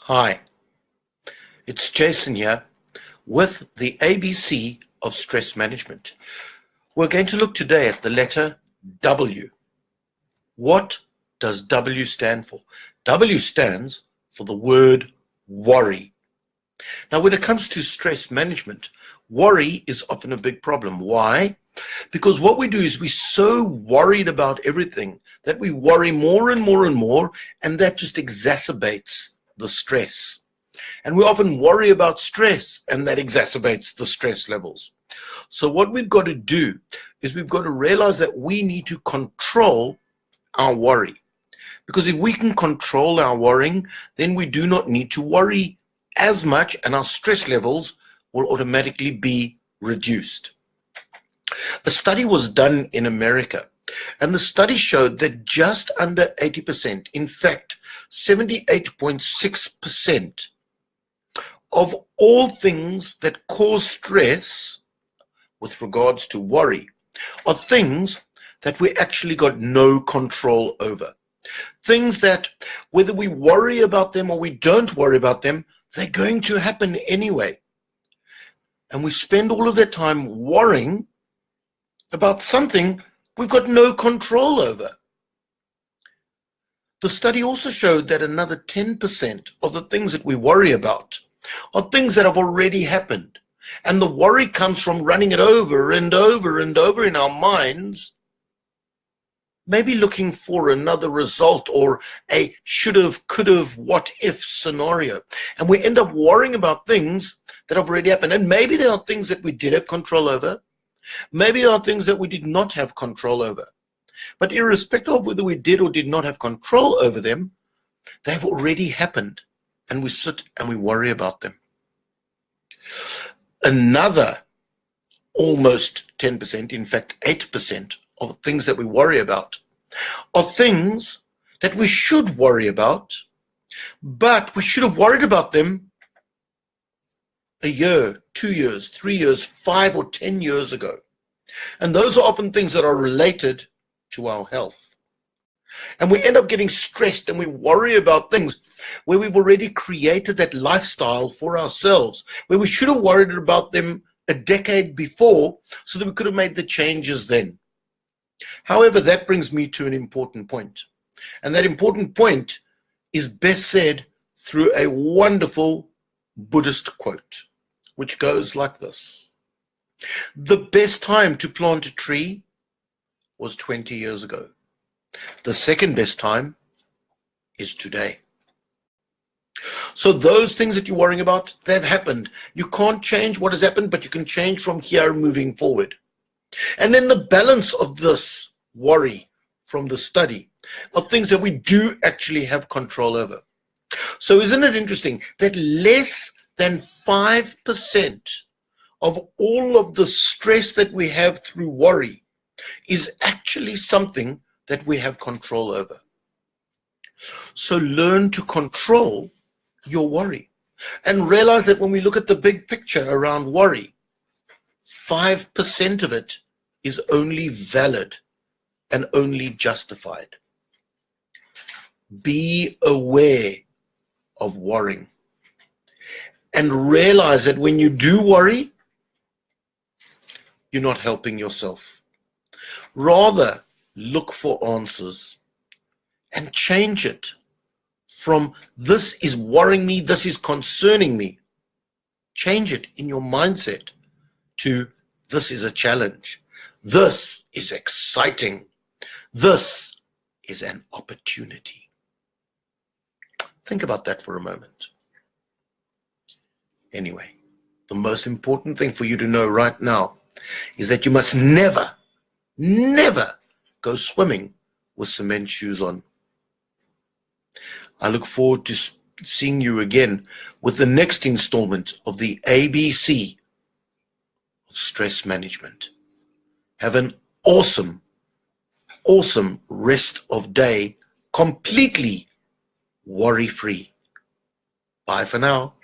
Hi, it's Jason here with the ABC of stress management. We're going to look today at the letter W. What does W stand for? W stands for the word worry. Now, when it comes to stress management, worry is often a big problem. Why? Because what we do is we're so worried about everything that we worry more and more and more, and that just exacerbates the stress. And we often worry about stress, and that exacerbates the stress levels. So what we've got to do is we've got to realize that we need to control our worry. Because if we can control our worrying, then we do not need to worry as much, and our stress levels will automatically be reduced. A study was done in America, and the study showed that just under 80%, in fact, 78.6% of all things that cause stress with regards to worry are things that we actually got no control over. Things that whether we worry about them or we don't worry about them, they're going to happen anyway. And we spend all of that time worrying about something we've got no control over. The study also showed that another 10% of the things that we worry about are things that have already happened. And the worry comes from running it over and over and over in our minds, maybe looking for another result or a should have, could have, what if scenario. And we end up worrying about things that have already happened. And maybe there are things that we did have control over. Maybe there are things that we did not have control over. But irrespective of whether we did or did not have control over them, they've already happened. And we sit and we worry about them. Another almost 10%, in fact 8% of things that we worry about are things that we should worry about, but we should have worried about them a year, 2 years, 3 years, 5 or 10 years ago. And those are often things that are related to our health. And we end up getting stressed and we worry about things where we've already created that lifestyle for ourselves, where we should have worried about them a decade before so that we could have made the changes then. However, that brings me to an important point. And that important point is best said through a wonderful Buddhist quote, which goes like this. The best time to plant a tree was 20 years ago. The second best time is today. So those things that you're worrying about, they've happened. You can't change what has happened, but you can change from here moving forward. And then the balance of this worry from the study of things that we do actually have control over. So isn't it interesting that less than 5% of all of the stress that we have through worry is actually something that we have control over. So learn to control your worry and realize that when we look at the big picture around worry, 5% of it is only valid and only justified. Be aware of worrying and realize that when you do worry, you're not helping yourself. Rather, look for answers and change it from this is worrying me, this is concerning me. Change it in your mindset to this is a challenge. This is exciting. This is an opportunity. Think about that for a moment. Anyway, the most important thing for you to know right now is that you must never go swimming with cement shoes on. I look forward to seeing you again with the next installment of the ABC of stress management. Have an awesome rest of day, completely worry-free. Bye for now.